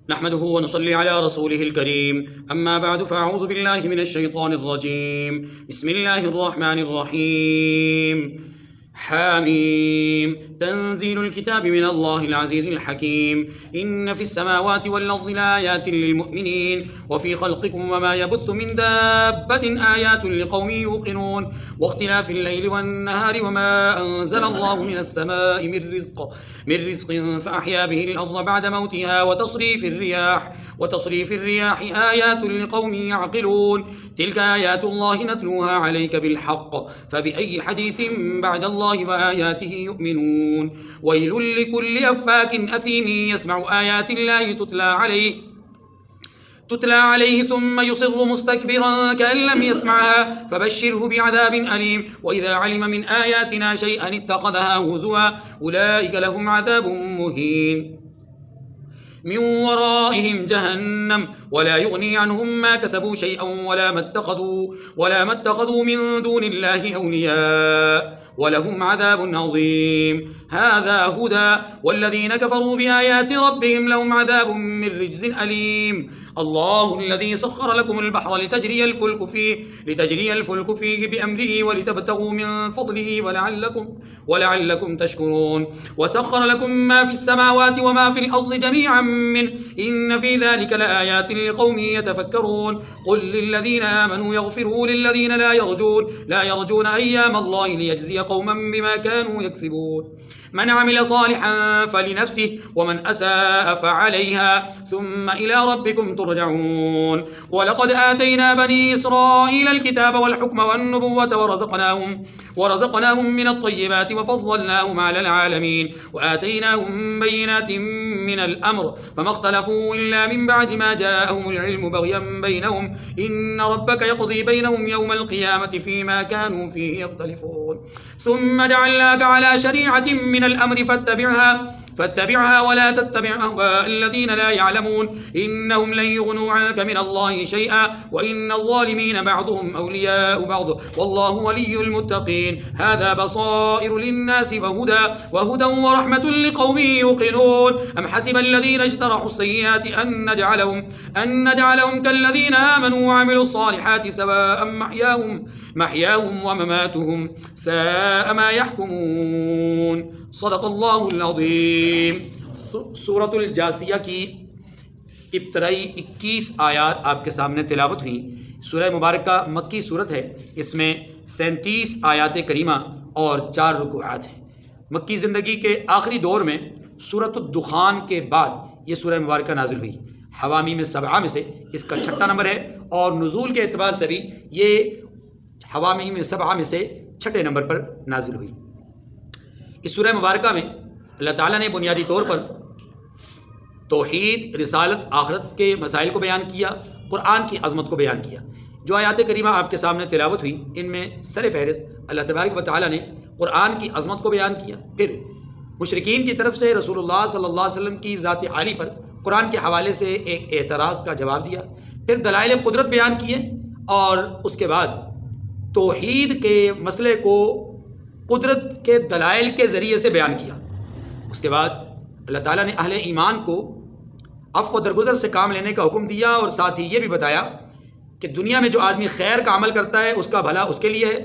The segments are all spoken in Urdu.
نحمده ونصلي على رسوله الكريم أما بعد فأعوذ بالله من الشيطان الرجيم بسم الله الرحمن الرحيم حاميم تنزيل الكتاب من الله العزيز الحكيم إن في السماوات والأرض لآيات للمؤمنين وفي خلقكم وما يبث من دابة آيات لقوم يوقنون واختلاف الليل والنهار وما أنزل الله من السماء من رزق فأحيا به الأرض بعد موتها وتصريف الرياح آيات لقوم يعقلون تلك آيات الله نتلوها عليك بالحق فبأي حديث بعد الله وآياته يؤمنون ويل لكل أفاك أثيم يسمع آيات الله تتلى عليه ثم يصر مستكبرا كأن لم يسمعها فبشره بعذاب أليم وإذا علم من آياتنا شيئا اتخذها هزوا أولئك لهم عذاب مهين من ورائهم جهنم ولا يغني عنهم ما كسبوا شيئا ولا ما اتخذوا من دون الله أولياء ولهم عذاب عظيم هذا هدى والذين كفروا بآيات ربهم لهم عذاب من رجز أليم الله الذي سخر لكم البحر لتجري الفلك فيه بأمره ولتبتغوا من فضله ولعلكم تشكرون وسخر لكم ما في السماوات وما في الأرض جميعا منه إن في ذلك لآيات لقوم يتفكرون قل للذين آمنوا يغفروا للذين لا يرجون أيام الله ليجزي قوما بما كانوا يكسبون من عمل صالحا فلنفسه ومن أساء فعليها ثم إلى ربكم ترجعون ولقد آتينا بني إسرائيل الكتاب والحكم والنبوة ورزقناهم من الطيبات وفضلناهم على العالمين وآتيناهم بينات من الأمر فما اختلفوا إلا من بعد ما جاءهم العلم بغيا بينهم إن ربك يقضي بينهم يوم القيامة فيما كانوا فيه يختلفون ثم جعلناك على شريعة من الأمر فاتبعها ولا تتبع أهواء الذين لا يعلمون إنهم لن يغنوا عنك من الله شيئا وإن الظالمين بعضهم أولياء بعض والله ولي المتقين هذا بصائر للناس وهدى ورحمة لقوم يوقنون أم حسب الذين اجترحوا السيئات أن نجعلهم كالذين آمنوا وعملوا الصالحات سواء محياهم ومماتهم ساء ما يحكمون صدق اللہ العظیم۔ سورۃ الجاثیہ کی ابتدائی 21 آیات آپ کے سامنے تلاوت ہوئیں۔ سورہ مبارکہ مکی صورت ہے، اس میں 37 آیات کریمہ اور 4 رکوعات ہیں۔ مکی زندگی کے آخری دور میں سورۃ الدخان کے بعد یہ سورہ مبارکہ نازل ہوئی۔ حوامیم سبعہ میں سے اس کا 6واں نمبر ہے اور نزول کے اعتبار سے بھی یہ حوامیم سبعہ میں سے 6 نمبر پر نازل ہوئی۔ اس سورہ مبارکہ میں اللہ تعالیٰ نے بنیادی طور پر توحید، رسالت، آخرت کے مسائل کو بیان کیا، قرآن کی عظمت کو بیان کیا۔ جو آیات کریمہ آپ کے سامنے تلاوت ہوئی ان میں سر فہرست اللہ تبارک و تعالیٰ نے قرآن کی عظمت کو بیان کیا، پھر مشرکین کی طرف سے رسول اللہ صلی اللہ علیہ وسلم کی ذات عالی پر قرآن کے حوالے سے ایک اعتراض کا جواب دیا، پھر دلائل قدرت بیان کیے اور اس کے بعد توحید کے مسئلے کو قدرت کے دلائل کے ذریعے سے بیان کیا۔ اس کے بعد اللہ تعالیٰ نے اہل ایمان کو عفو و درگزر سے کام لینے کا حکم دیا اور ساتھ ہی یہ بھی بتایا کہ دنیا میں جو آدمی خیر کا عمل کرتا ہے اس کا بھلا اس کے لیے ہے،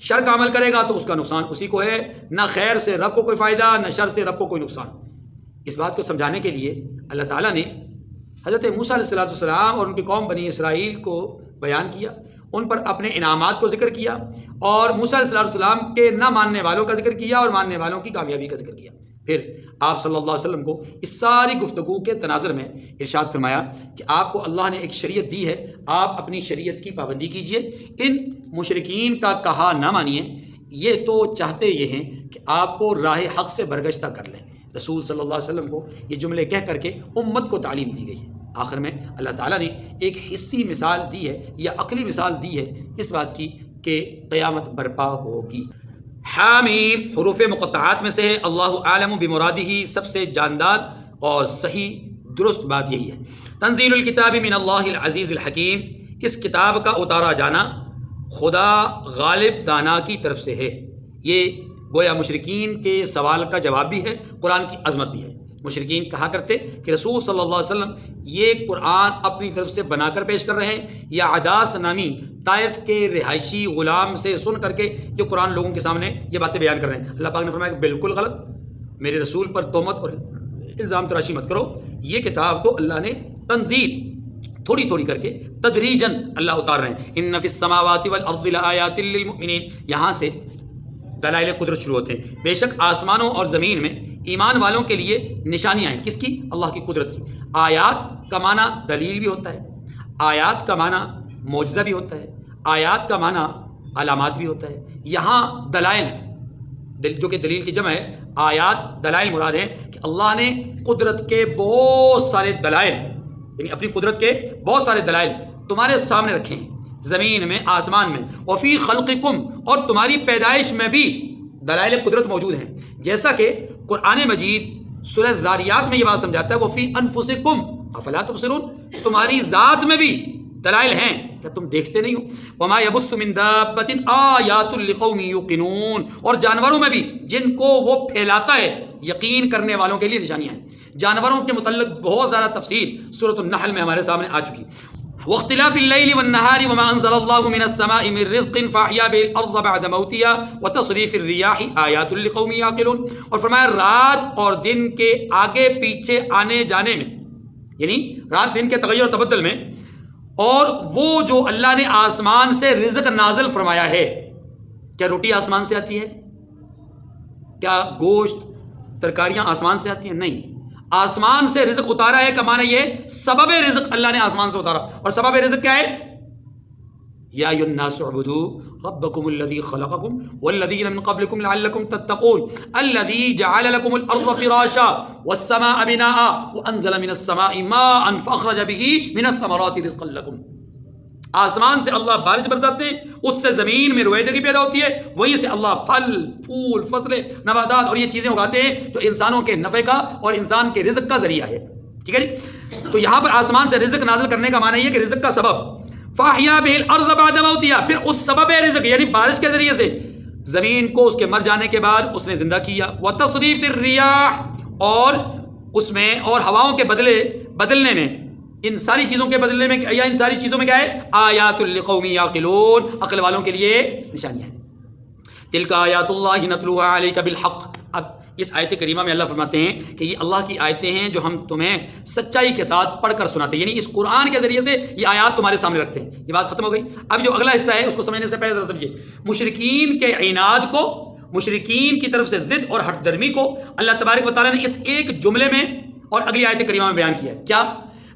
شر کا عمل کرے گا تو اس کا نقصان اسی کو ہے، نہ خیر سے رب کو کوئی فائدہ نہ شر سے رب کو کوئی نقصان۔ اس بات کو سمجھانے کے لیے اللہ تعالیٰ نے حضرت موسیٰ علیہ السلام اور ان کی قوم بنی اسرائیل کو بیان کیا، ان پر اپنے انعامات کو ذکر کیا اور موسیٰ علیہ السلام کے نہ ماننے والوں کا ذکر کیا اور ماننے والوں کی کامیابی کا ذکر کیا۔ پھر آپ صلی اللہ علیہ وسلم کو اس ساری گفتگو کے تناظر میں ارشاد فرمایا کہ آپ کو اللہ نے ایک شریعت دی ہے، آپ اپنی شریعت کی پابندی کیجئے، ان مشرکین کا کہا نہ مانیے، یہ تو چاہتے یہ ہیں کہ آپ کو راہ حق سے برگشتہ کر لیں۔ رسول صلی اللہ علیہ وسلم کو یہ جملے کہہ کر کے امت کو تعلیم دی گئی ہے۔ آخر میں اللہ تعالیٰ نے ایک حسی مثال دی ہے یا عقلی مثال دی ہے اس بات کی کہ قیامت برپا ہوگی۔ حامیم حروف مقطعات میں سے ہے، اللہ عالم بمرادہ، سب سے جاندار اور صحیح درست بات یہی ہے۔ تنزیل الکتاب من اللہ العزیز الحکیم، اس کتاب کا اتارا جانا خدا غالب دانا کی طرف سے ہے۔ یہ گویا مشرکین کے سوال کا جواب بھی ہے، قرآن کی عظمت بھی ہے۔ مشرکین کہا کرتے کہ رسول صلی اللہ علیہ وسلم یہ قرآن اپنی طرف سے بنا کر پیش کر رہے ہیں یا عداس نامی طائف کے رہائشی غلام سے سن کر کے یہ قرآن لوگوں کے سامنے یہ باتیں بیان کر رہے ہیں. اللہ پاک نے فرمایا کہ بالکل غلط، میرے رسول پر تہمت اور الزام تراشی مت کرو. یہ کتاب تو اللہ نے تنزیل تھوڑی تھوڑی کر کے تدریجاً اللہ اتار رہے ہیں. ان فی السماوات والارض لآیات للمؤمنین، یہاں سے دلائل قدرت شروع ہوتے ہیں. بے شک آسمانوں اور زمین میں ایمان والوں کے لیے نشانیاں ہیں. کس کی؟ اللہ کی قدرت کی. آیات کا معنی دلیل بھی ہوتا ہے، آیات کا معنی معجزہ بھی ہوتا ہے، آیات کا معنی علامات بھی ہوتا ہے. یہاں دلائل جو کہ دلیل کی جمع ہے، آیات دلائل مراد ہیں کہ اللہ نے قدرت کے بہت سارے دلائل، یعنی اپنی قدرت کے بہت سارے دلائل تمہارے سامنے رکھے ہیں، زمین میں، آسمان میں. وفی خلقکم، اور تمہاری پیدائش میں بھی دلائل قدرت موجود ہیں. جیسا کہ قرآن مجید سورہ ذاریات میں یہ بات سمجھاتا ہے وفی انفسکم افلا تبصرون، تمہاری ذات میں بھی دلائل ہیں، کیا تم دیکھتے نہیں ہو. وما یبث من دابۃ آیات لقوم یوقنون، اور جانوروں میں بھی جن کو وہ پھیلاتا ہے یقین کرنے والوں کے لیے نشانیاں ہیں. جانوروں کے متعلق بہت زیادہ تفصیل سورۃ النحل میں ہمارے سامنے آ چکی. واختلاف الليل والنهار وما انزل الله من السماء من رزق فاحيا به الارض بعد موتها وتصريف الرياح آیات لقوم يعقلون. اور فرمایا رات اور دن کے آگے پیچھے آنے جانے میں، یعنی رات دن کے تغیر و تبدل میں، اور وہ جو اللہ نے آسمان سے رزق نازل فرمایا ہے. کیا روٹی آسمان سے آتی ہے؟ کیا گوشت ترکاریاں آسمان سے آتی ہیں؟ نہیں. آسمان سے رزق اتارا ہے کا معنی یہ سبب رزق اللہ نے آسمان سے اتارا. اور سبب رزق کیا ہے؟ یا ایھا الناس اعبدوا ربکم الذی خلقکم والذین من قبلکم لعلکم تتقون الذی جعل لکم الارض فراشا والسماء بناء وانزل من السماء ماء فاخرج به من الثمرات رزقا لکم. آسمان سے اللہ بارش برساتے ہیں، اس سے زمین میں رویدگی پیدا ہوتی ہے، وہیں سے اللہ پھل پھول فصلیں نباتات اور یہ چیزیں اگاتے ہیں جو انسانوں کے نفع کا اور انسان کے رزق کا ذریعہ ہے. ٹھیک ہے جی. تو یہاں پر آسمان سے رزق نازل کرنے کا معنی یہ کہ رزق کا سبب فاحیا بہ الارض بعد موتها، پھر اس سبب رزق یعنی بارش کے ذریعے سے زمین کو اس کے مر جانے کے بعد اس نے زندہ کیا. وتصریف الریاح، اور اس میں اور ہواؤں کے بدلنے میں، ان ساری چیزوں کے بدلنے میں یا ان ساری چیزوں میں کیا ہے؟ آیات لقوم یعقلون، عقل والوں کے لیے نشانیاں ہیں. تلک آیات اللہ نتلوها علیک بالحق. اب اس آیت کریمہ میں اللہ فرماتے ہیں کہ یہ اللہ کی آیتیں ہیں جو ہم تمہیں سچائی کے ساتھ پڑھ کر سناتے ہیں، یعنی اس قرآن کے ذریعے سے یہ آیات تمہارے سامنے رکھتے ہیں. یہ بات ختم ہو گئی. اب جو اگلا حصہ ہے اس کو سمجھنے سے پہلے ذرا سمجھیے. مشرکین کے عناد کو، مشرکین کی طرف سے ضد اور ہٹ درمی کو اللہ تبارک و تعالیٰ نے اس ایک جملے میں اور اگلی آیت کریمہ میں بیان کیا ہے. کیا؟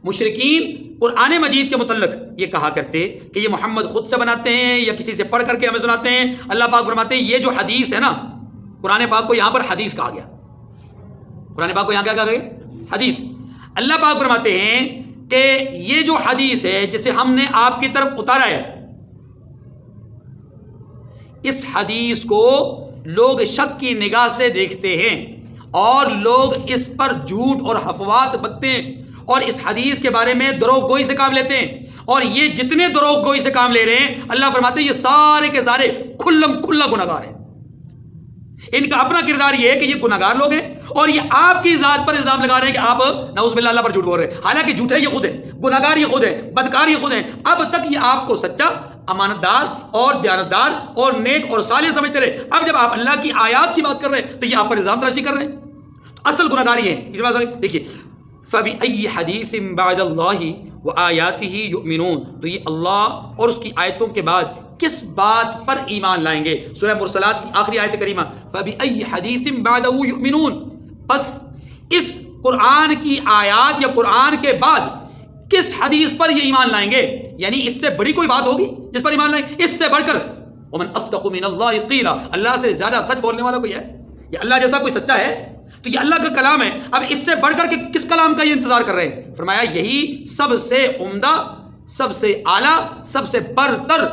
مشرکین قرآن مجید کے متعلق یہ کہا کرتے کہ یہ محمد خود سے بناتے ہیں یا کسی سے پڑھ کر کے ہمیں سناتے ہیں. اللہ پاک فرماتے ہیں یہ جو حدیث ہے نا، قرآن پاک کو یہاں پر حدیث کہا گیا. قرآن پاک کو یہاں کیا کہا گیا؟ حدیث. اللہ پاک فرماتے ہیں کہ یہ جو حدیث ہے جسے ہم نے آپ کی طرف اتارا ہے، اس حدیث کو لوگ شک کی نگاہ سے دیکھتے ہیں اور لوگ اس پر جھوٹ اور افواہ بکتے ہیں اور اس حدیث کے بارے میں دروغ گوئی سے کام لیتے ہیں. اور یہ جتنے دروغ گوئی سے کام لے رہے ہیں اللہ فرماتے ہیں یہ سارے کے سارے کھلم کھلا گناہگار ہیں. ان کا اپنا کردار یہ ہے کہ یہ گناہگار لوگ ہیں اور یہ آپ کی ذات پر الزام لگا رہے ہیں کہ آپ نعوذ باللہ اللہ پر جھوٹ بول رہے ہیں. حالانکہ جھوٹے یہ خود ہیں، گناہگار یہ خود ہیں، بدکار یہ خود ہیں. اب تک یہ آپ کو سچا، امانت دار اور دیانتدار اور نیک اور صالح سمجھتے رہے. اب جب آپ اللہ کی آیات کی بات کر رہے ہیں تو یہ آپ پر الزام تراشی کر رہے ہیں. تو اصل گناہگار یہ ہیں. دیکھیے فَبِأَيِّ حَدِيثٍ بَعْدَ اللَّهِ وَآيَاتِهِ يُؤْمِنُونَ، تو یہ اللہ اور اس کی آیتوں کے بعد کس بات پر ایمان لائیں گے؟ سورہ مرسلات کی آخری آیت کریمہ فَبِأَيِّ حَدِيثٍ بَعْدَهُ يُؤْمِنُونَ، بس اس قرآن کی آیات یا قرآن کے بعد کس حدیث پر یہ ایمان لائیں گے؟ یعنی اس سے بڑی کوئی بات ہوگی جس پر ایمان لائیں گے؟ اس سے بڑھ کر وَمَنْ أَصْدَقُ مِنَ اللَّهِ قِيلًا، اللہ سے زیادہ سچ بولنے والا کوئی ہے؟ یا اللہ جیسا کوئی سچا ہے؟ تو یہ اللہ کا کلام ہے. اب اس سے بڑھ کر کے کس کلام کا یہ انتظار کر رہے ہیں؟ فرمایا یہی سب سے عمدہ، سب سے اعلیٰ، سب سے برتر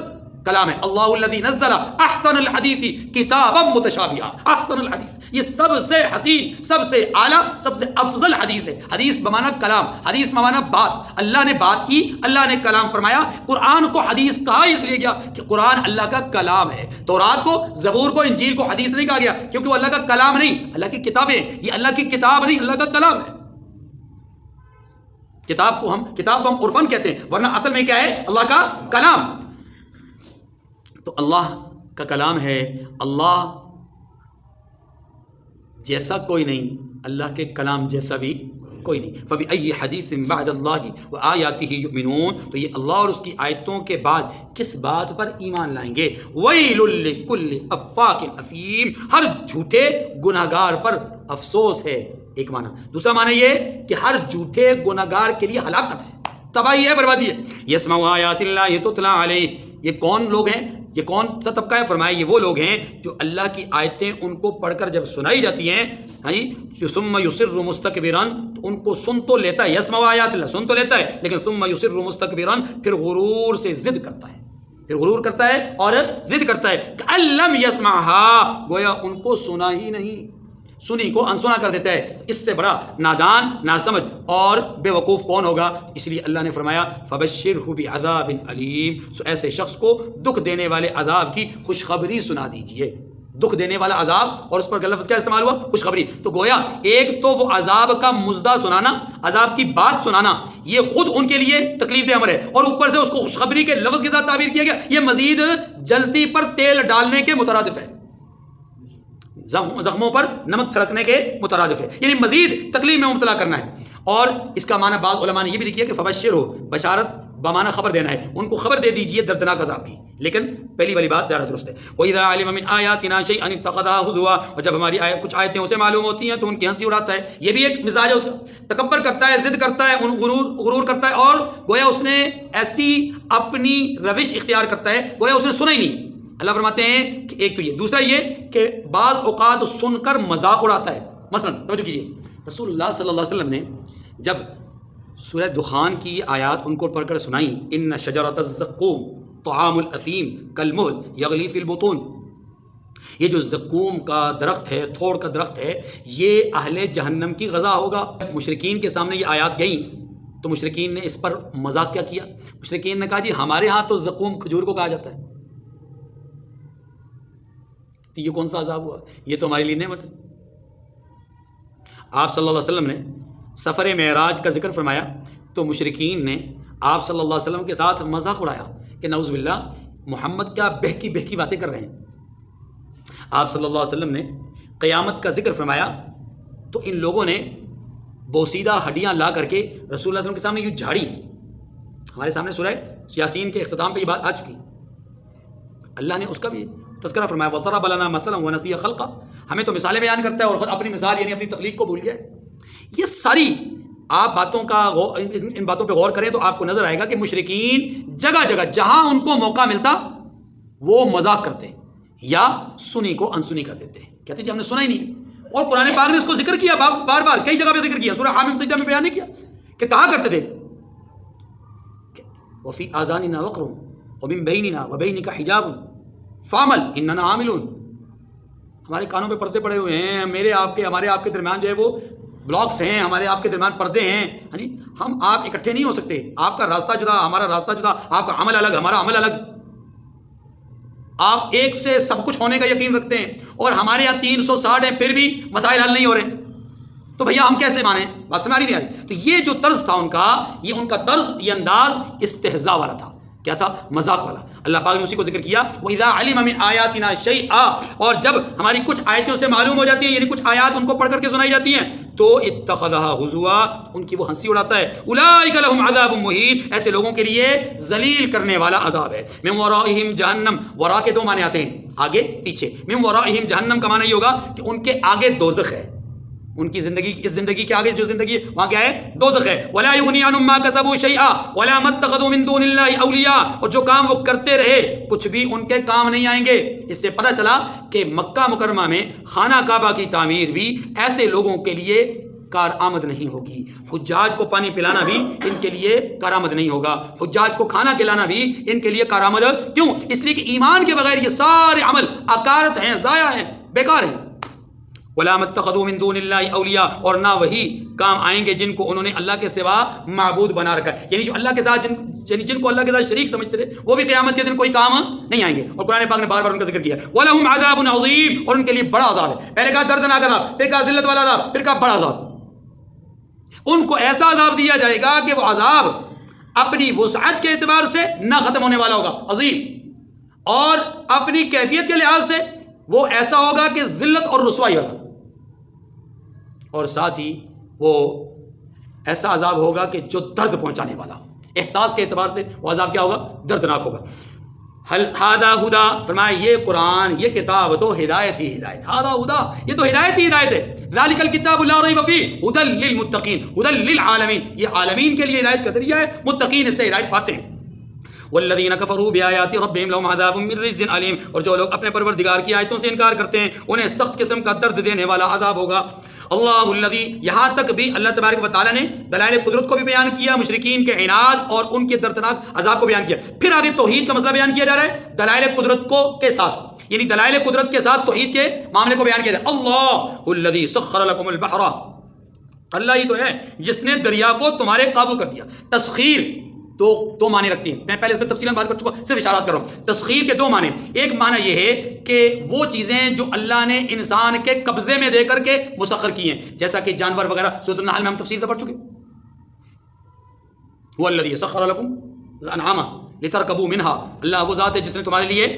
کلام ہے. اللہ الذی نزل احسن الحدیث کتابا متشابہا. احسن الحدیث یہ سب سے حسین، سب سے اعلیٰ، سب سے افضل حدیث ہے. حدیث بمانا کلام، حدیث بمانا بات. اللہ نے بات کی، اللہ نے کلام فرمایا. قرآن کو حدیث کہا اس لیے گیا کہ قرآن اللہ کا کلام ہے. تورات کو، زبور کو، انجیل کو حدیث نہیں کہا گیا کیونکہ وہ اللہ کا کلام نہیں، اللہ کی کتابیں. یہ اللہ کی کتاب نہیں، اللہ کا کلام ہے. کتاب کو ہم عرفاً کہتے ہیں، ورنہ اصل میں کیا ہے؟ اللہ کا کلام. تو اللہ کا کلام ہے. اللہ جیسا کوئی نہیں، اللہ کے کلام جیسا بھی کوئی نہیں. فَبِأَيِّ حَدِيثٍ بَعْدَ اللَّهِ وَآيَاتِهِ يُؤْمِنُونَ. تو یہ اللہ اور اس کی آیتوں کے بعد کس بات پر ایمان لائیں گے؟ وَيْلٌ لِّكُلِّ أَفَّاكٍ أَثِيمٍ. ہر جھوٹے گناہگار پر افسوس ہے، ایک معنی. دوسرا معنی یہ کہ ہر جھوٹے گناہگار کے لیے ہلاکت ہے، تباہی ہے، بربادی ہے. يَسْمَعُ آيَاتِ اللَّهِ تُتْلَىٰ عَلَيْهِ. یہ کون لوگ ہیں؟ یہ کون سا طبقہ ہے؟ فرمایا یہ وہ لوگ ہیں جو اللہ کی آیتیں ان کو پڑھ کر جب سنائی جاتی ہیں، ثم یصر مستکبرا، تو ان کو سن تو لیتا ہے. یسمع آیات اللہ، سن تو لیتا ہے، لیکن ثم یصر مستکبرا، پھر غرور سے ضد کرتا ہے، پھر غرور کرتا ہے اور ضد کرتا ہے. کأن لم یسمعها، گویا ان کو سنا ہی نہیں، سنی کو انسنا کر دیتا ہے. اس سے بڑا نادان، ناسمجھ اور بے وقوف کون ہوگا؟ اس لیے اللہ نے فرمایا فبشرہ بعذاب علیم. سو ایسے شخص کو دکھ دینے والے عذاب کی خوشخبری سنا دیجئے. دکھ دینے والا عذاب، اور اس پر لفظ کیا استعمال ہوا؟ خوشخبری. تو گویا ایک تو وہ عذاب کا مزدہ سنانا، عذاب کی بات سنانا، یہ خود ان کے لیے تکلیف دہ امر ہے، اور اوپر سے اس کو خوشخبری کے لفظ کے ساتھ تعبیر کیا گیا. یہ مزید جلتی پر تیل ڈالنے کے مترادف ہے، زخموں پر نمک چھڑکنے کے مترادف ہے، یعنی مزید تکلیف میں مبتلا کرنا ہے. اور اس کا معنی بعض علماء نے یہ بھی لکھی ہے کہ فبشر ہو، بشارت بمعنی خبر دینا ہے، ان کو خبر دے دیجئے دردناک عذاب کی. لیکن پہلی والی بات زیادہ درست ہے. وَإِذَا عَلِمَ مِنْ آيَاتِنَا شَيْئًا اتَّخَذَهَا هُزُوًا. اور جب ہماری کچھ آیتیں اسے معلوم ہوتی ہیں تو ان کی ہنسی اڑاتا ہے. یہ بھی ایک مزاج ہے اس کا، تکبر کرتا ہے، ضد کرتا ہے، غرور کرتا ہے، اور گویا اس نے ایسی اپنی روش اختیار کرتا ہے گویا اس نے سنا ہی نہیں. اللہ فرماتے ہیں کہ ایک تو یہ، دوسرا یہ کہ بعض اوقات سن کر مذاق اڑاتا ہے. مثلا توجہ کیجیے، رسول اللہ صلی اللہ علیہ وسلم نے جب سورہ دخان کی آیات ان کو پڑھ کر سنائیں، ان شجرۃ الزقوم طعام الاثیم کالمہل یغلی فی البطون. یہ جو زقوم کا درخت ہے، تھوڑ کا درخت ہے، یہ اہل جہنم کی غذا ہوگا. مشرکین کے سامنے یہ آیات گئیں تو مشرکین نے اس پر مذاق کیا کیا؟ مشرکین نے کہا جی ہمارے ہاں تو زقوم کھجور کو کہا جاتا ہے. تو یہ کون سا عذاب ہوا؟ یہ تو ہمارے لیے نعمت ہے. آپ صلی اللہ علیہ وسلم نے سفر معراج کا ذکر فرمایا تو مشرکین نے آپ صلی اللہ علیہ وسلم کے ساتھ مذاق اڑایا کہ نعوذ باللہ محمد کیا بہکی بہکی باتیں کر رہے ہیں. آپ صلی اللہ علیہ وسلم نے قیامت کا ذکر فرمایا تو ان لوگوں نے بوسیدہ ہڈیاں لا کر کے رسول اللہ صلی اللہ علیہ وسلم کے سامنے یوں جھاڑی. ہمارے سامنے سورہ یاسین کے اختتام پہ یہ بات آ چکی. اللہ نے اس کا بھی تذکرہ فرمایا وَضَرَبَ لَنَا مَثَلًا وَنَسِيَ خَلْقًا. ہمیں تو مثالیں بیان کرتا ہے اور خود اپنی مثال یعنی اپنی تخلیق کو بھول گیا ہے. یہ ساری آپ باتوں کا ان باتوں پہ غور کریں تو آپ کو نظر آئے گا کہ مشرکین جگہ جگہ جہاں ان کو موقع ملتا وہ مذاق کرتے یا سنی کو انسنی کر دیتے، کہتے جی ہم نے سنا ہی نہیں. اور قرآن پاک نے اس کو ذکر کیا بار بار کئی جگہ پہ ذکر کیا. سورہ حامیم سجدہ میں بیان نہیں کیا کہ کہا کرتے تھے وَفِي آذَانِنَا وَقْرٌ وَمِن بَيْنِنَا وَبَيْنِكَ حِجَابٌ فَعْمَلْ إِنَّنَا عَامِلُونَ. ہمارے کانوں پہ پردے پڑے ہوئے ہیں، ہمارے آپ کے درمیان جو ہے وہ بلاکس ہیں، ہمارے آپ کے درمیان پردے ہیں. ہاں جی، ہم آپ اکٹھے نہیں ہو سکتے. آپ کا راستہ جدا، ہمارا راستہ جدا، آپ کا عمل الگ، ہمارا عمل الگ. آپ ایک سے سب کچھ ہونے کا یقین رکھتے ہیں اور ہمارے یہاں 360 ہیں پھر بھی مسائل حل نہیں ہو رہے. تو بھیا ہم کیسے مانیں؟ بات سنا نہیں آ رہی. تو یہ جو طرز تھا ان کا، یہ ان کا طرز، یہ انداز استہزاء والا تھا. کیا تھا؟ مذاق والا. اللہ پاک نے اسی کو ذکر کیا وَإِذَا عَلِمَ مِنْ آيَاتِنَا شَيْئًا. اور جب ہماری کچھ آیتیں سے معلوم ہو جاتی ہیں، یعنی کچھ آیات ان کو پڑھ کر کے سنائی جاتی ہیں تو اتخذها ہزوا، ان کی وہ ہنسی اڑاتا ہے. اولئک لهم عذاب مہین، ایسے لوگوں کے لیے ذلیل کرنے والا عذاب ہے. من ورائہم جہنم، ورا کے دو معنی آتے ہیں، آگے پیچھے. من ورائہم جہنم کا معنی یہ ہوگا کہ ان کے آگے دوزخ ہے. ان کی زندگی، اس زندگی کے آگے جو زندگی ہے وہاں کیا ہے؟ دوزخ ہے. ولا یغنی عنہم ما کسبوا شیئا ولا ما اتخذوا من دون اللہ اولیاء. اور جو کام وہ کرتے رہے کچھ بھی ان کے کام نہیں آئیں گے. اس سے پتہ چلا کہ مکہ مکرمہ میں خانہ کعبہ کی تعمیر بھی ایسے لوگوں کے لیے کارآمد نہیں ہوگی. حجاج کو پانی پلانا بھی ان کے لیے کارآمد نہیں ہوگا. حجاج کو کھانا کھلانا بھی ان کے لیے کارآمد کیوں؟ اس لیے کہ ایمان کے بغیر یہ سارے عمل اکارت ہیں، ضائع ہیں، بیکار ہیں. وَلَا مَتَّخَذُوا مِن دُونِ اللَّهِ أَوْلِيَاءَ، اور نہ وہی کام آئیں گے جن کو انہوں نے اللہ کے سوا معبود بنا رکھا ہے. یعنی جو اللہ کے ساتھ جن کو اللہ کے ساتھ شریک سمجھتے تھے وہ بھی قیامت کے دن کوئی کام نہیں آئیں گے. اور قرآن پاک نے بار بار ان کا ذکر کیا. وَلَهُمْ عَذَابٌ عَظِيمٌ، اور ان کے لیے بڑا عذاب ہے. پہلے کہا دردناک عذاب، پھر کہا ذلت والا عذاب، پھر کہا بڑا عذاب. ان کو ایسا عذاب دیا جائے گا کہ وہ عذاب اپنی وسعت کے اعتبار سے نہ ختم ہونے والا ہوگا، عظیم، اور اپنی کیفیت کے لحاظ سے وہ ایسا ہوگا کہ ذلت اور رسوائی والا، اور ساتھ ہی وہ ایسا عذاب ہوگا کہ جو درد پہنچانے والا ہو. احساس کے اعتبار سے وہ عذاب کیا ہوگا؟ دردناک ہوگا. ہاذا ہدا، فرمایا یہ قرآن، یہ کتاب تو ہدایت ہی ہدایت. ہاذا ہدا، یہ تو ہدایت ہی ہدایت ہے. ذالک الکتاب لا ریب فیہ ھدی للمتقین، ھدی للعالمین، یہ عالمین کے لیے ہدایت کا ذریعہ ہے، متقین اس سے ہدایت پاتے ہیں. والذین کفروا بآیات ربہم لہم عذاب من رجز علیم، اور جو لوگ اپنے پروردگار کی آیتوں سے انکار کرتے ہیں انہیں سخت قسم کا درد دینے والا عذاب ہوگا. اللہ الذی، یہاں تک بھی اللہ تبارک و تعالیٰ نے دلائل قدرت کو بھی بیان کیا، مشرکین کے عناد اور ان کے دردناک عذاب کو بیان کیا. پھر آگے توحید کا مسئلہ بیان کیا جا رہا ہے دلائل قدرت کو کے ساتھ، یعنی دلائل قدرت کے ساتھ توحید کے معاملے کو بیان کیا جا رہا ہے. اللہ الذی سخر لکم البحر، اللہ ہی تو ہے جس نے دریا کو تمہارے قابو کر دیا. تسخیر دو معنی رکھتی ہیں، میں پہلے اس میں تفصیلاً بات کر چکا ہوں، صرف اشارات کر رہا ہوں. تسخیر کے دو معنی، ایک معنی یہ ہے کہ وہ چیزیں جو اللہ نے انسان کے قبضے میں دے کر کے مسخر کی ہیں، جیسا کہ جانور وغیرہ، سورۃ النحل میں ہم تفصیل سے پڑھ چکے. وہ الذی سخر لکم الانعام لترکبوا منها، اللہ وہ ذات ہے جس نے تمہارے لیے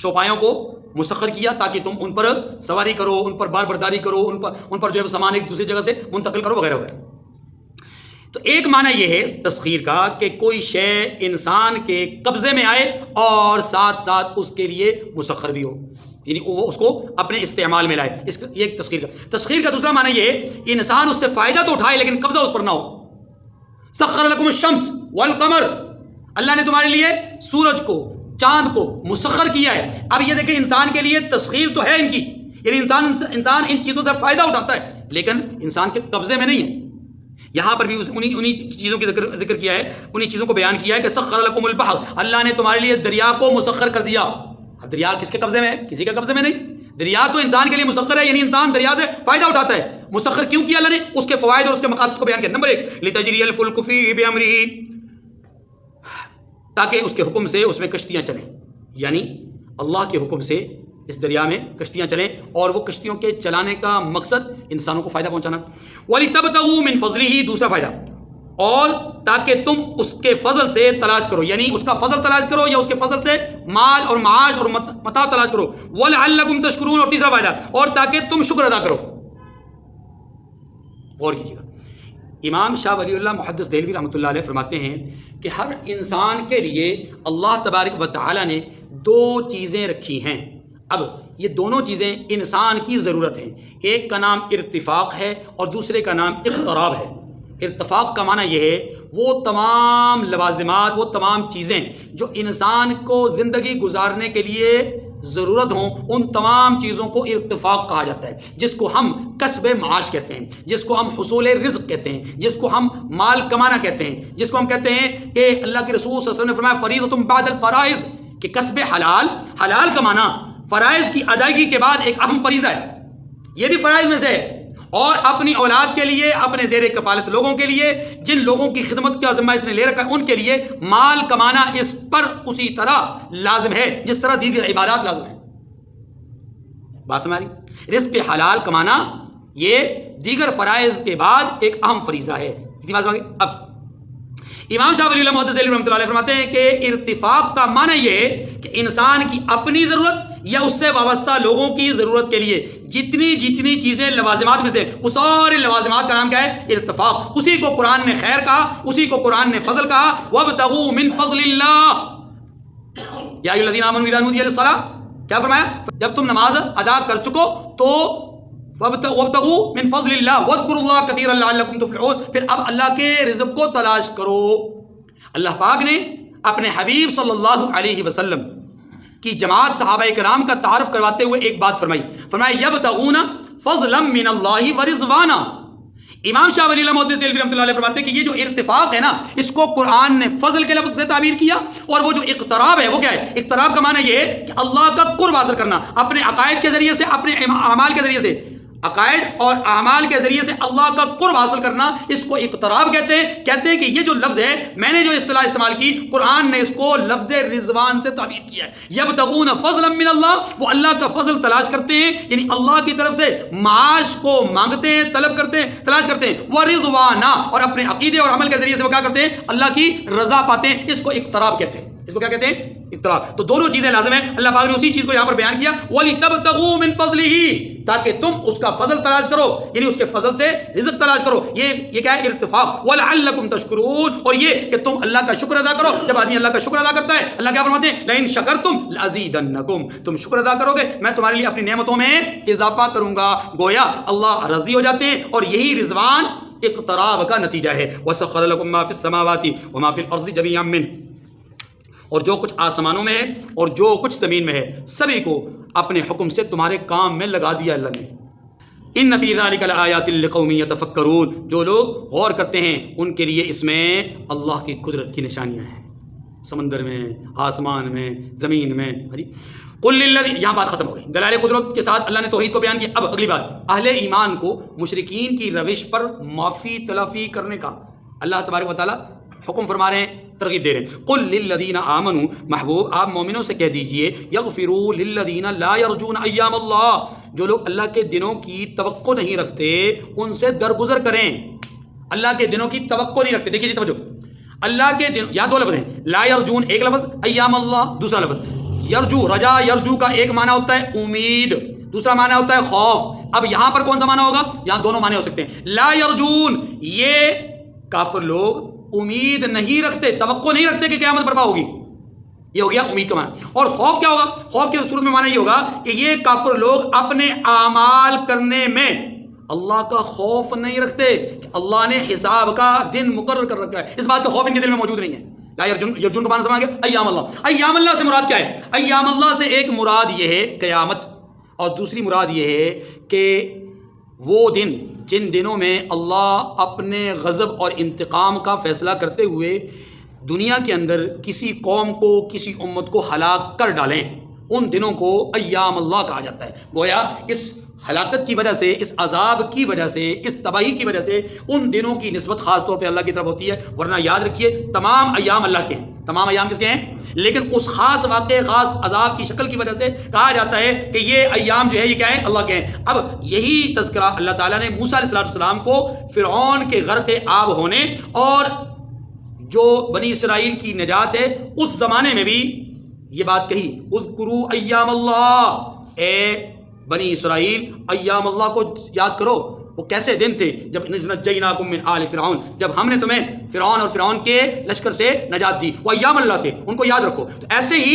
چوپایوں کو مسخر کیا تاکہ تم ان پر سواری کرو، ان پر بار برداری کرو، ان پر جو ہے سامان ایک دوسری جگہ سے منتقل کرو وغیرہ وغیرہ. تو ایک معنی یہ ہے تسخیر کا کہ کوئی شے انسان کے قبضے میں آئے اور ساتھ ساتھ اس کے لیے مسخر بھی ہو، یعنی وہ اس کو اپنے استعمال میں لائے. یہ ایک تسخیر کا دوسرا معنی یہ ہے انسان اس سے فائدہ تو اٹھائے لیکن قبضہ اس پر نہ ہو. سخر لکم الشمس والقمر، اللہ نے تمہارے لیے سورج کو، چاند کو مسخر کیا ہے. اب یہ دیکھیں انسان کے لیے تسخیر تو ہے ان کی، یعنی انسان ان چیزوں سے فائدہ اٹھاتا ہے لیکن انسان کے قبضے میں نہیں ہے. یہاں پر بھی انہی چیزوں کی ذکر کیا ہے، انہی چیزوں کو بیان کیا ہے کہ سخر لکم البحر، اللہ نے تمہارے لیے دریا کو مسخر کر دیا. اب دریا کس کے قبضے میں ہے؟ کسی کے قبضے میں نہیں. دریا تو انسان کے لیے مسخر ہے، یعنی انسان دریا سے فائدہ اٹھاتا ہے. مسخر کیوں کیا اللہ نے؟ اس کے فوائد اور اس کے مقاصد کو بیان کیا. نمبر 1 لتجری الفلک فیہ بامرہ، تاکہ اس کے حکم سے اس میں کشتیاں چلیں، یعنی اللہ کے حکم سے اس دریا میں کشتیاں چلیں، اور وہ کشتیوں کے چلانے کا مقصد انسانوں کو فائدہ پہنچانا. وَلِتَبْتَغُوا مِنْ فَضْلِهِ، دوسرا فائدہ، اور تاکہ تم اس کے فضل سے تلاش کرو، یعنی اس کا فضل تلاش کرو یا اس کے فضل سے مال اور معاش اور متاع تلاش کرو. وَلَعَلَّكُمْ تَشْكُرُونَ، اور تیسرا فائدہ، اور تاکہ تم شکر ادا کرو. غور کیجیے گا، امام شاہ ولی اللہ محدث دہلوی رحمۃ اللہ علیہ فرماتے ہیں کہ ہر انسان کے لیے اللہ تبارک و تعالی نے 2 چیزیں رکھی ہیں. اب یہ دونوں چیزیں انسان کی ضرورت ہیں. ایک کا نام ارتفاق ہے اور دوسرے کا نام اقتراب ہے. ارتفاق کا معنی یہ ہے وہ تمام لوازمات، وہ تمام چیزیں جو انسان کو زندگی گزارنے کے لیے ضرورت ہوں، ان تمام چیزوں کو ارتفاق کہا جاتا ہے، جس کو ہم کسب معاش کہتے ہیں، جس کو ہم حصول رزق کہتے ہیں، جس کو ہم مال کمانا کہتے ہیں، جس کو ہم کہتے ہیں کہ اللہ کے رسول صلی اللہ علیہ وسلم نے فرمایا فریضۃ بعد الفرائض، کہ کسب حلال کمانا فرائض کی ادائیگی کے بعد ایک اہم فریضہ ہے. یہ بھی فرائض میں سے ہے. اور اپنی اولاد کے لیے، اپنے زیر کفالت لوگوں کے لیے، جن لوگوں کی خدمت کا ذمہ اس نے لے رکھا ہے، ان کے لیے مال کمانا اس پر اسی طرح لازم ہے جس طرح دیگر عبادات لازم ہے. بات سمجھ رہی؟ رزق حلال کمانا یہ دیگر فرائض کے بعد ایک اہم فریضہ ہے. اتنی بات سمجھ گئے؟ اب امام شاہ ولی اللہ محدث دہلوی رحمۃ اللہ علیہ فرماتے ہیں کہ ارتفاق کا معنی یہ ہے کہ انسان کی اپنی ضرورت یا اس سے وابستہ لوگوں کی ضرورت کے لیے جتنی چیزیں لوازمات میں سے، اس سارے لوازمات کا نام کیا ہے؟ ارتفاق. اسی کو قرآن نے خیر کہا، اسی کو قرآن نے فضل کہا. وَابْتَغُوا مِنْ فَضْلِ اللَّهِ يَا أَيُّهَا الَّذِينَ آمَنُوا إِذَا نُودِيَ لِلصَّلَاةِ، کیا فرمایا؟ جب تم نماز ادا کر چکو تو وَابْتَغُوا مِنْ فَضْلِ اللَّهِ وَاذْكُرُوا اللَّهَ كَثِيرًا لَعَلَّكُمْ تُفْلِحُونَ. پھر اب اللہ کے رزق کو تلاش کرو. اللہ پاک نے اپنے حبیب صلی اللہ علیہ وسلم کی جماعت صحابہ کرام کا تعارف کرواتے ہوئے ایک بات فرمائی. یبتغون فضلا من اللہ ورضوانا، امام شاہ ولی اللہ محدث دہلوی رحمۃ اللہ علیہ فرماتے ہیں کہ یہ جو ارتفاق ہے نا، اس کو قرآن نے فضل کے لفظ سے تعبیر کیا، اور وہ جو اقتراب ہے وہ کیا ہے؟ اقتراب کا معنی یہ ہے کہ اللہ کا قرب حاصل کرنا اپنے عقائد کے ذریعے سے، اپنے اعمال کے ذریعے سے، عقائد اور اعمال کے ذریعے سے اللہ کا قرب حاصل کرنا، اس کو اقتراب کہتے ہیں۔ کہتے ہیں کہ یہ جو لفظ ہے، میں نے جو اصطلاح استعمال کی، قرآن نے اس کو لفظ رضوان سے تعبیر کیا ہے۔ یبتغون فضلا من اللہ، وہ اللہ کا فضل تلاش کرتے ہیں، یعنی اللہ کی طرف سے معاش کو مانگتے ہیں، طلب کرتے ہیں، تلاش کرتے ہیں، ورضوانا، اور اپنے عقیدے اور عمل کے ذریعے سے وہ کیا کرتے ہیں؟ اللہ کی رضا پاتے ہیں۔ اس کو اقتراب کہتے ہیں۔ اس کو کیا کہتے ہیں؟ اقتراب۔ تو دونوں چیزیں لازم ہیں۔ اللہ پاک نے اسی چیز کو یہاں پر بیان کیا، وَلِتَبْتَغُوا مِن فَضْلِهِ، تاکہ تم اس کا فضل تلاش کرو، یعنی اس کے فضل سے رزق تلاش کرو۔ یہ کیا ہے؟ ارتفاق۔ وَلَعَلَّكُمْ تَشْكُرُونَ، اور یہ کہ تم اللہ کا شکر ادا کرو۔ جب آدمی اللہ کا شکر ادا کرتا ہے، اللہ کیا فرماتے ہیں؟ لَئِن شَكَرْتُمْ لَأَزِيدَنَّكُمْ، تم شکر ادا کرو گے میں تمہارے لیے اپنی نعمتوں میں اضافہ کروں گا۔ گویا اللہ راضی ہو جاتے ہیں، اور یہی رضوان اقتراب کا نتیجہ ہے۔ وَسَخَّرَ لَكُم مَّا فِي السَّمَاوَاتِ وَمَا فِي الْأَرْضِ جَمِيعًا مِّنْهُ، اور جو کچھ آسمانوں میں ہے اور جو کچھ زمین میں ہے، سبھی کو اپنے حکم سے تمہارے کام میں لگا دیا اللہ نے۔ ان فی ذلک لآیات لقوم یتفکرون، جو لوگ غور کرتے ہیں ان کے لیے اس میں اللہ کی قدرت کی نشانیاں ہیں، سمندر میں، آسمان میں، زمین میں۔ قل للذین، یہاں بات ختم ہو گئی، دلائل قدرت کے ساتھ اللہ نے توحید کو بیان کیا۔ اب اگلی بات، اہل ایمان کو مشرکین کی روش پر معافی تلافی کرنے کا اللہ تبارک و تعالیٰ حکم فرما رہے ہیں، ترغیب دے رہے ہیں۔ قل للذین آمنوا، محبوب آپ مومنوں سے کہہ دیجئے، یغفروا للذین لا یرجون ایام اللہ، جو لوگ اللہ کے دنوں کی توقع نہیں رکھتے ان سے درگزر کریں۔ اللہ کے دنوں کی توقع نہیں رکھتے، دیکھیے جی توجہ، اللہ کے دن، یا دو لفظ ہیں، لا یرجون ایک لفظ، ایام اللہ دوسرا لفظ۔ یرجو، رجا یرجو کا ایک معنی ہوتا ہے امید، دوسرا معنی ہوتا ہے خوف۔ اب یہاں پر کون سا معنی ہوگا؟ یہاں دونوں معنی ہو سکتے ہیں۔ لا یرجون، یہ کافر لوگ امید نہیں رکھتے، توقع نہیں رکھتے کہ قیامت برپا ہوگی، یہ ہو گیا امید کا معنی۔ اور خوف کیا ہوگا؟ خوف کے صورت میں معنی یہ ہوگا کہ یہ کافر لوگ اپنے اعمال کرنے میں اللہ کا خوف نہیں رکھتے کہ اللہ نے حساب کا دن مقرر کر رکھا ہے، اس بات کا خوف ان کے دل میں موجود نہیں ہے۔ لا یرجون، یرجون کا معنی سمجھ گیا؟ ایام اللہ۔ ایام اللہ سے مراد کیا ہے؟ ایام اللہ سے ایک مراد یہ ہے قیامت، اور دوسری مراد یہ ہے کہ وہ دن جن دنوں میں اللہ اپنے غضب اور انتقام کا فیصلہ کرتے ہوئے دنیا کے اندر کسی قوم کو، کسی امت کو ہلاک کر ڈالیں، ان دنوں کو ایام اللہ کہا جاتا ہے۔ گویا اس ہلاکت کی وجہ سے، اس عذاب کی وجہ سے، اس تباہی کی وجہ سے ان دنوں کی نسبت خاص طور پہ اللہ کی طرف ہوتی ہے، ورنہ یاد رکھیے تمام ایام اللہ کے ہیں، تمام ایام کس کے ہیں؟ لیکن اس خاص واقعے، خاص عذاب کی شکل کی وجہ سے کہا جاتا ہے کہ یہ ایام جو ہے یہ کیا ہے؟ اللہ کے ہیں۔ اب یہی تذکرہ اللہ تعالیٰ نے موسیٰ علیہ السلام کو فرعون کے غرق آب ہونے اور جو بنی اسرائیل کی نجات ہے اس زمانے میں بھی یہ بات کہی، اذکروا ایام اللہ، اے بنی اسرائیل ایام اللہ کو یاد کرو۔ وہ کیسے دن تھے؟ جب نجیناکم من آل فرعون، جب ہم نے تمہیں فرعون اور فرعون کے لشکر سے نجات دی، وہ ایام اللہ تھے، ان کو یاد رکھو۔ تو ایسے ہی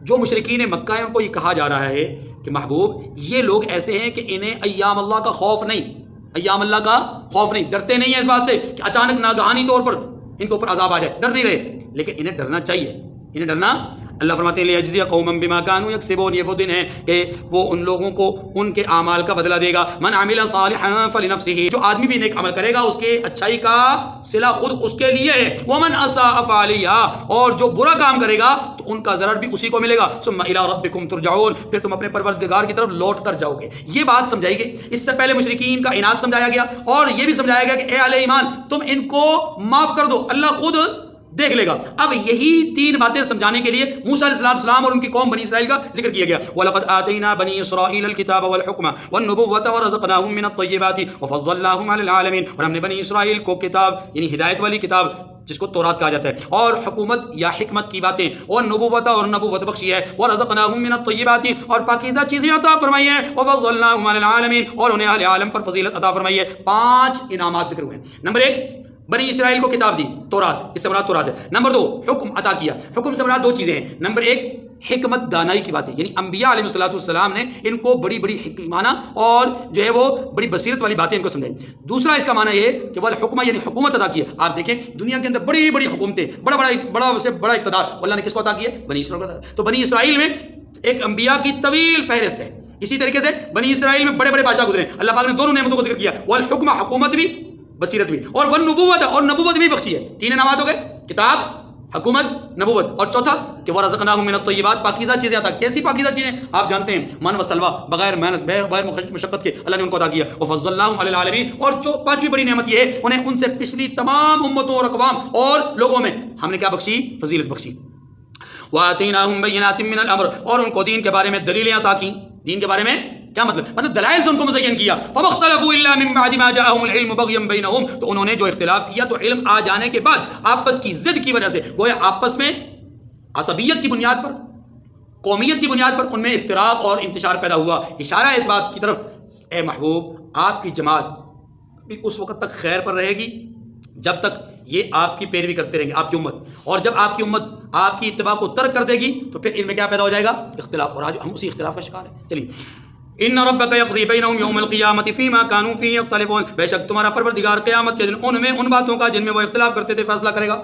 جو مشرکین مکہ ہیں ان کو یہ کہا جا رہا ہے کہ محبوب یہ لوگ ایسے ہیں کہ انہیں ایام اللہ کا خوف نہیں، ایام اللہ کا خوف نہیں، ڈرتے نہیں ہیں اس بات سے کہ اچانک ناگہانی طور پر ان کے اوپر عذاب آ جائے، ڈر نہیں رہے، لیکن انہیں ڈرنا چاہیے، انہیں ڈرنا۔ اللہ فرماتے ہیں لیجزی قوما بما كانوا یکسبون، یہ وہ دن ہے کہ وہ ان لوگوں کو ان کے اعمال کا بدلہ دے گا۔ من عمل صالحا فلنفسه، جو آدمی بھی نیک عمل کرے گا اس کے اچھائی کا صلہ خود اس کے لیے ہے۔ ومن اساء فعليها، اور جو برا کام کرے گا تو ان کا ضرر بھی اسی کو ملے گا۔ ثم الى ربكم ترجعون، پھر تم اپنے پروردگار کی طرف لوٹ کر جاؤ گے۔ یہ بات سمجھائی گئی، اس سے پہلے مشرکین کا عناد سمجھایا گیا، اور یہ بھی سمجھایا گیا کہ اے اہل ایمان تم ان کو معاف کر دو، اللہ خود دیکھ لے گا۔ اب یہی تین باتیں سمجھانے کے لیے موسیٰ علیہ السلام اور ان کی قوم بنی اسرائیل کا ذکر کیا گیا۔ وَلَقَدْ آتَيْنَا بَنِي إِسْرَائِيلَ الْكِتَابَ وَالْحُكْمَ وَالنُّبُوَّةَ وَرَزَقْنَاهُم مِّنَ الطَّيِّبَاتِ وَفَضَّلْنَاهُمْ عَلَى الْعَالَمِينَ، اور ہم نے بنی اسرائیل کو کتاب یعنی ہدایت والی کتاب جس کو تورات کہا جاتا ہے، اور حکومت یا حکمت کی باتیں، اور نبوت اور نبوت بخشی ہے، وَرَزَقْنَاهُم مِّنَ الطَّيِّبَاتِ، اور پاکیزہ چیزیں عطا فرمائی ہیں، وَفَضَّلْنَاهُمْ عَلَى الْعَالَمِينَ، اور انہیں اہل عالم پر فضیلت عطا فرمائی ہے۔ 5 انعامات ذکر ہوئے ہیں۔ نمبر 1 بنی اسرائیل کو کتاب دی، تورات، اس سے مراد تورات ہے۔ نمبر 2 حکم عطا کیا، حکم سے مراد 2 چیزیں ہیں۔ نمبر 1 حکمت دانائی کی باتیں، یعنی انبیاء علیہ السلام نے ان کو بڑی بڑی حکمانہ اور جو ہے وہ بڑی بصیرت والی باتیں ان کو سمجھائیں۔ دوسرا اس کا معنی یہ ہے کہ والحکمہ یعنی حکومت عطا کی ہے۔ آپ دیکھیں دنیا کے اندر بڑی بڑی حکومتیں، بڑا سے بڑا اقتدار اللہ نے کس کو عطا کیا ہے؟ بنی اسرائیل کو عطا۔ تو بنی اسرائیل میں ایک انبیاء کی طویل فہرست ہے، اسی طریقے سے بنی اسرائیل میں بڑے بڑے بادشاہ گزرے، اللہ پاک نے دونوں نعمتوں کو ذکر کیا، والحکم حکومت بھی، بصیرت بھی، اور والنبوت اور نبوت بھی بخشی ہے. 3 انعامات ہو گئے، کتاب، حکومت، نبوت، اور چوتھا کہ ورزقناہم من الطیبات، پاکیزہ چیزیں عطا. کیسی پاکیزہ چیزیں؟ آپ جانتے ہیں من و سلوہ، بغیر محنت بغیر مشقت کے اللہ نے ان کو عطا کیا. وفضلناہم علی العالمین، اور 5ویں بڑی نعمت یہ ہے انہیں ان سے پچھلی تمام امتوں اور اقوام اور لوگوں میں ہم نے کیا بخشی؟ فضیلت بخشی. وآتیناہم بینات من الامر، اور ان کو دین کے بارے میں دلیلیں عطا کی. دین کے بارے میں کیا مطلب دلائل سے ان کو مزین کیا. فمختلفوا الا من بعد ما جاءهم العلم بغيا بينهم، تو انہوں نے جو اختلاف کیا تو علم آ جانے کے بعد آپس کی ضد کی وجہ سے، گویا آپس میں عصبیت کی بنیاد پر، قومیت کی بنیاد پر ان میں افتراق اور انتشار پیدا ہوا. اشارہ اس بات کی طرف اے محبوب آپ کی جماعت بھی اس وقت تک خیر پر رہے گی جب تک یہ آپ کی پیروی کرتے رہیں گے، آپ کی امت. اور جب آپ کی امت آپ کی اتباع کو ترک کر دے گی تو پھر ان میں کیا پیدا ہو جائے گا؟ اختلاف. اور آج ہم اسی اختلاف کا شکار ہیں. چلیے، ان ربک یقضی بینہم یوم القیامۃ فیما کانوا فیہ یختلفون، بے شک تمہارا پروردگار قیامت کے دن ان میں ان باتوں کا جن میں وہ اختلاف کرتے تھے فیصلہ کرے گا.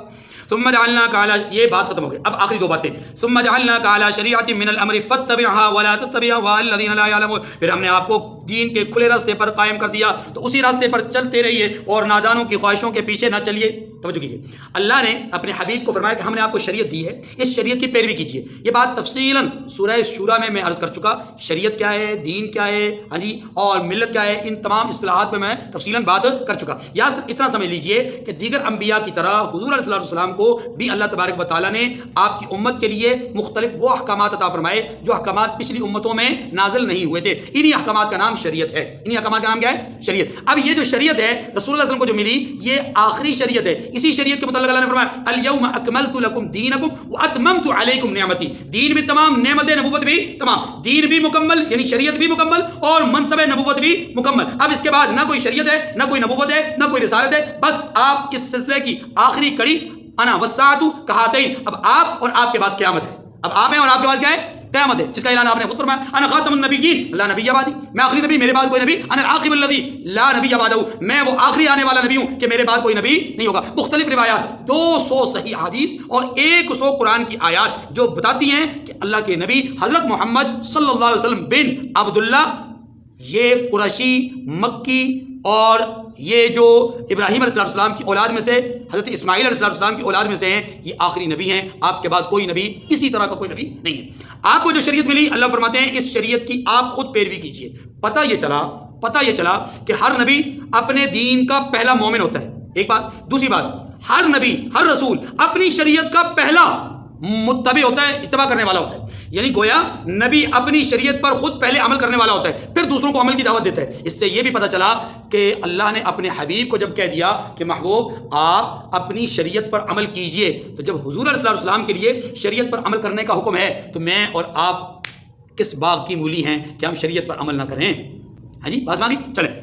ثم جعلناک علی، یہ بات ختم ہو گئی. اب آخری 2 باتیں. ثم جعلناک علی شریعۃ من الامر فاتبعها ولا تتبع اهواء الذین لا یعلمون، پھر ہم نے آپ کو دین کے کھلے راستے پر قائم کر دیا تو اسی راستے پر چلتے رہیے اور نادانوں کی خواہشوں کے پیچھے نہ چلیے. توجہ کیجیے، اللہ نے اپنے حبیب کو فرمایا کہ ہم نے آپ کو شریعت دی ہے، اس شریعت کی پیروی کیجیے. یہ بات تفصیلاً سورہ شورا میں عرض کر چکا. شریعت کیا ہے، دین کیا ہے، ہاں جی، اور ملت کیا ہے، ان تمام اصطلاحات پہ میں تفصیلاً بات کر چکا. یا صرف اتنا سمجھ لیجیے کہ دیگر انبیاء کی طرح حضور علیہ السلام کو بھی اللہ تبارک و تعالیٰ نے آپ کی امت کے لیے مختلف وہ احکامات عطا فرمائے جو احکامات پچھلی امتوں میں نازل نہیں ہوئے تھے. انہی احکامات کا نام شریعت ہے. انہی احکامات کا نام کیا ہے؟ شریعت. اب یہ جو شریعت ہے رسول اللہ صلی اللہ علیہ وسلم کو جو ملی، یہ آخری شریعت ہے. اسی شریعت کے متعلق اللہ نے فرمایا الیوم اکملت لکم دینکم واتممت علیکم نعمتی. دین بھی تمام، نعمت نبوت بھی تمام. دین بھی مکمل یعنی شریعت بھی مکمل اور منصب نبوت بھی مکمل. اب اس کے بعد نہ کوئی شریعت ہے، نہ کوئی نبوت ہے، نہ کوئی رسالت ہے. بس آپ اس سلسلے کی آخری کڑی انا والساعۃ کہاتین. اب آپ اور آپ کے بعد قیامت ہے. اب آپ ہیں اور آپ کے بعد کیا ہے؟ قیامت ہے، جس کا اعلان آپ نے خود فرمایا انا خاتم النبیین لا نبی بعدی، میں آخری نبی، میرے بعد کوئی نبی. انا العاقب الذی لا نبی بعدہ، میں وہ آخری آنے والا نبی ہوں کہ میرے بعد کوئی نبی نہیں ہوگا. مختلف روایات، 200 صحیح حدیث اور 100 قرآن کی آیات جو بتاتی ہیں کہ اللہ کے نبی حضرت محمد صلی اللہ علیہ وسلم بن عبداللہ، یہ قریشی مکی اور یہ جو ابراہیم علیہ السلام کی اولاد میں سے، حضرت اسماعیل علیہ السلام کی اولاد میں سے ہیں، یہ آخری نبی ہیں. آپ کے بعد کوئی نبی کسی طرح کا کوئی نبی نہیں ہے. آپ کو جو شریعت ملی، اللہ فرماتے ہیں اس شریعت کی آپ خود پیروی کیجیے. پتہ یہ چلا کہ ہر نبی اپنے دین کا پہلا مومن ہوتا ہے. ایک بات. دوسری بات، ہر نبی، ہر رسول اپنی شریعت کا پہلا متبع ہوتا ہے، اتباع کرنے والا ہوتا ہے. یعنی گویا نبی اپنی شریعت پر خود پہلے عمل کرنے والا ہوتا ہے، پھر دوسروں کو عمل کی دعوت دیتا ہے. اس سے یہ بھی پتہ چلا کہ اللہ نے اپنے حبیب کو جب کہہ دیا کہ محبوب آپ اپنی شریعت پر عمل کیجئے، تو جب حضور علیہ السلام کے لیے شریعت پر عمل کرنے کا حکم ہے تو میں اور آپ کس باغ کی مولی ہیں کہ ہم شریعت پر عمل نہ کریں؟ ہاں جی، بات مانگی. چلیں،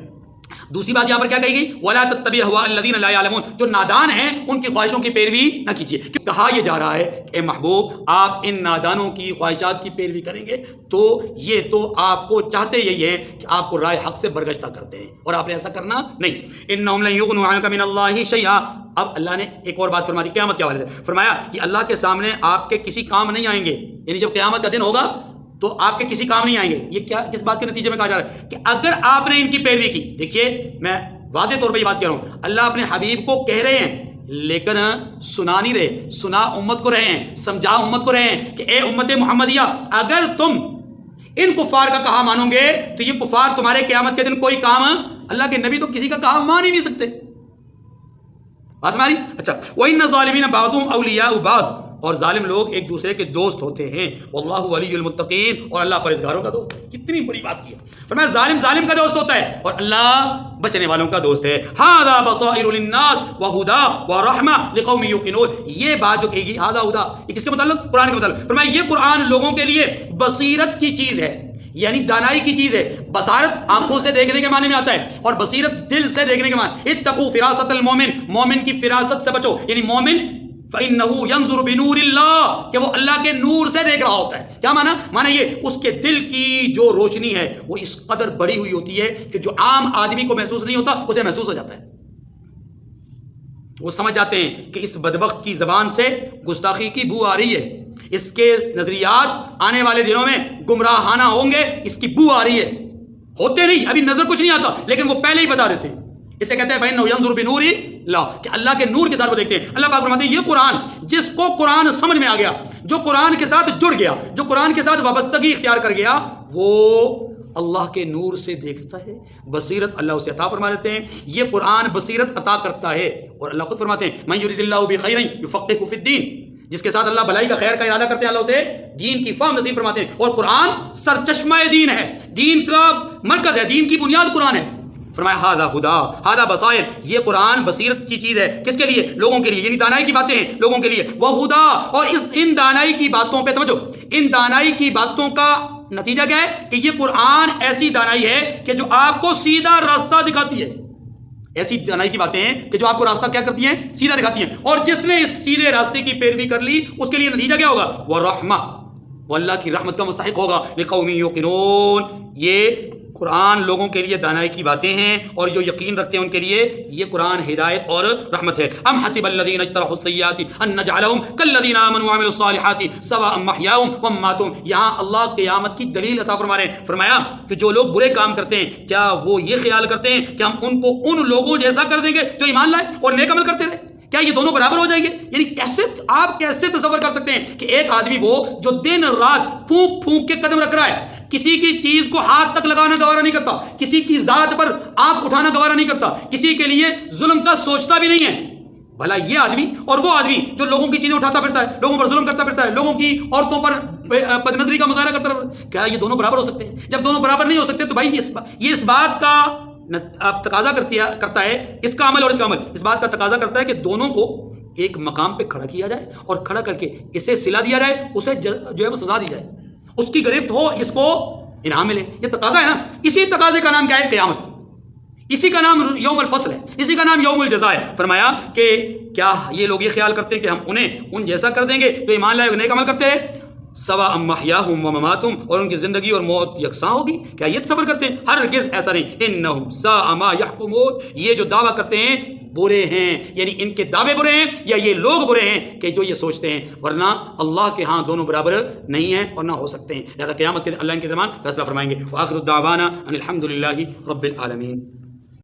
دوسری بات یہاں پر کیا کہی گئی؟ وَلَا تَتَّبِعْ أَهْوَاءَ الَّذِينَ لَا يَعْلَمُونَ، جو نادان ہیں ان کی خواہشوں کی پیروی نہ کیجیے. کہا یہ جا رہا ہے کہ اے محبوب آپ ان نادانوں کی خواہشات کی پیروی کریں گے تو یہ تو آپ کو چاہتے یہی ہے کہ آپ کو رائے حق سے برگشتہ کرتے ہیں، اور آپ نے ایسا کرنا نہیں. إِنَّهُمْ لَن يُغْنُوا عَنْكَ مِنَ اللَّهِ شَيْئًا. اب اللہ نے ایک اور بات فرما دی قیامت کے حوالے سے. فرمایا یہ اللہ کے سامنے آپ کے کسی کام نہیں آئیں گے. یعنی جب قیامت کا دن ہوگا تو آپ کے کسی کام نہیں آئیں گے. یہ کیا، کس بات کے نتیجے میں کہا جا رہا ہے؟ کہ اگر آپ نے ان کی پیروی کی. دیکھیے میں واضح طور پہ یہ بات کہہ رہا ہوں، اللہ اپنے حبیب کو کہہ رہے ہیں لیکن سنا نہیں رہے. سنا امت کو رہے ہیں، سمجھا امت کو رہے ہیں کہ اے امت محمدیہ، اگر تم ان کفار کا کہا مانو گے تو یہ کفار تمہارے قیامت کے دن کوئی کام، اللہ کے نبی تو کسی کا کہا مان ہی نہیں سکتے. بات ہماری. اچھا، وَإِنَّ الظَّالِمِينَ بَعْضُهُمْ أَوْلِيَاءُ بَعْضٍ، اور ظالم لوگ ایک دوسرے کے دوست ہوتے ہیں. واللہ ولی المتقین، اور اللہ پرہیزگاروں کا دوست ہے. کتنی بڑی بات کی ہے. فرمایا ظالم کا دوست ہوتا ہے اور اللہ بچنے والوں کا دوست ہے. ھذا بصائر للناس وہدی ورحمہ لقوم یوقنون. یہ بات جو کہی گئی ھذا ہدی، یہ کس کے متعلق؟ قرآن کے متعلق. فرمایا یہ قرآن لوگوں کے لیے بصیرت کی چیز ہے، یعنی دانائی کی چیز ہے. بصارت آنکھوں سے دیکھنے کے معنی میں آتا ہے اور بصیرت دل سے دیکھنے کے معنی. اتقوا فراست المومن، مومن کی فراست سے بچو. یعنی مومن فَإِنَّهُ يَنظُرُ بِنُورِ اللَّهِ، کہ وہ اللہ کے نور سے دیکھ رہا ہوتا ہے. کیا معنی؟ معنی یہ اس کے دل کی جو روشنی ہے وہ اس قدر بڑی ہوئی ہوتی ہے کہ جو عام آدمی کو محسوس نہیں ہوتا اسے محسوس ہو جاتا ہے. وہ سمجھ جاتے ہیں کہ اس بدبخت کی زبان سے گستاخی کی بو آ رہی ہے، اس کے نظریات آنے والے دنوں میں گمراہانہ ہوں گے، اس کی بو آ رہی ہے، ہوتے نہیں، ابھی نظر کچھ نہیں آتا لیکن وہ پہلے ہی بتا دیتے ہیں۔ اسے کہتے ہیں فَإِنَّهُ يَنظُرُ بِنُورِ اللَّهِ، کہ اللہ کے نور کے ساتھ وہ دیکھتے ہیں۔ اللہ پاک فرماتے ہیں یہ قرآن، جس کو قرآن سمجھ میں آ گیا، جو قرآن کے ساتھ جڑ گیا، جو قرآن کے ساتھ وابستگی اختیار کر گیا، وہ اللہ کے نور سے دیکھتا ہے، بصیرت اللہ اسے عطا فرما دیتے ہیں۔ یہ قرآن بصیرت عطا کرتا ہے، اور اللہ خود فرماتے ہیں مَن يُرِدِ اللَّهُ بِخَيْرٍ يُفَقِّهْهُ فِي الدِّينِ، جس کے ساتھ اللہ بھلائی کا خیر کا ارادہ کرتے ہیں اللہ اسے دین کی فہم نصیب فرماتے ہیں۔ اور قرآن سرچشمہ دین ہے، دین کا مرکز ہے، دین کی بنیاد قرآن ہے۔ فرمایا ھذا ھدا ھذا بصائر، یہ قرآن بصیرت کی چیز ہے، کس کے لیے؟ لوگوں کے لیے، یعنی دانائی کی باتیں ہیں لوگوں کے لیے۔ وہدا، اور ان دانائی کی باتوں پہ توجہ، ان دانائی کی باتوں کا نتیجہ کیا ہے کہ یہ قرآن ایسی دانائی ہے کہ جو آپ کو سیدھا راستہ دکھاتی ہے۔ ایسی دانائی کی باتیں ہیں کہ جو آپ کو راستہ کیا کرتی ہیں؟ سیدھا دکھاتی ہیں۔ اور جس نے اس سیدھے راستے کی پیروی کر لی اس کے لیے نتیجہ کیا ہوگا؟ ورحمہ، وہ اللہ کی رحمت کا مستحق ہوگا۔ لقوم یوقنون، یہ قرآن لوگوں کے لیے دانائی کی باتیں ہیں اور جو یقین رکھتے ہیں ان کے لیے یہ قرآن ہدایت اور رحمت ہے۔ ام حسب الذین اجترحوا السیئات ان نجعلہم کالذین آمنوا وعملوا الصالحات سواء محیاہم ومماتہم، یہاں اللہ قیامت کی دلیل عطا فرما رہے ہیں۔ فرمایا کہ جو لوگ برے کام کرتے ہیں کیا وہ یہ خیال کرتے ہیں کہ ہم ان کو ان لوگوں جیسا کر دیں گے جو ایمان لائے اور نیک عمل کرتے رہے؟ کیا یہ دونوں برابر ہو جائیں گے؟ یعنی کیسے آپ کیسے تصور کر سکتے ہیں کہ ایک آدمی وہ جو دن رات پھونک پھونک کے قدم رکھ رہا ہے، کسی کی چیز کو ہاتھ تک لگانا گوارا نہیں کرتا، کسی کی ذات پر آنکھ اٹھانا گوارا نہیں کرتا، کسی کے لیے ظلم کا سوچتا بھی نہیں ہے، بھلا یہ آدمی اور وہ آدمی جو لوگوں کی چیزیں اٹھاتا پھرتا ہے، لوگوں پر ظلم کرتا پھرتا ہے، لوگوں کی عورتوں پر بد نظری کا مظاہرہ کرتا رہتا ہے، کیا یہ دونوں برابر ہو سکتے ہیں؟ جب دونوں برابر نہیں ہو سکتے تو بھائی یہ اس بات کا تقاضا کرتا ہے، اس کا عمل اور اس کا عمل اس بات کا تقاضا کرتا ہے کہ دونوں کو ایک مقام پہ کھڑا کیا جائے اور کھڑا کر کے اسے صلہ دیا جائے، اسے جو ہے وہ سزا دی جائے، اس کی گرفت ہو، اس کو انعام ملے، یہ تقاضا ہے نا۔ اسی تقاضے کا نام کیا ہے؟ قیامت، اسی کا نام یوم الفصل ہے، اسی کا نام یوم الجزاء ہے۔ فرمایا کہ کیا یہ لوگ یہ خیال کرتے ہیں کہ ہم انہیں ان جیسا کر دیں گے جو ایمان لائے نیک عمل کرتے ہیں؟ سواء محیاہم ومماتہم، اور ان کی زندگی اور موت یکساں ہوگی؟ کیا یہ تصور کرتے ہیں؟ ہرگز ایسا نہیں۔ انہم ساء ما یحکمون، یہ جو دعویٰ کرتے ہیں برے ہیں، یعنی ان کے دعوے برے ہیں یا یہ لوگ برے ہیں کہ جو یہ سوچتے ہیں، ورنہ اللہ کے ہاں دونوں برابر نہیں ہیں اور نہ ہو سکتے ہیں۔ لہذا قیامت کے دن اللہ ان کے درمیان فیصلہ فرمائیں گے۔ وآخر الدعوانا ان الحمد للہ رب العالمین۔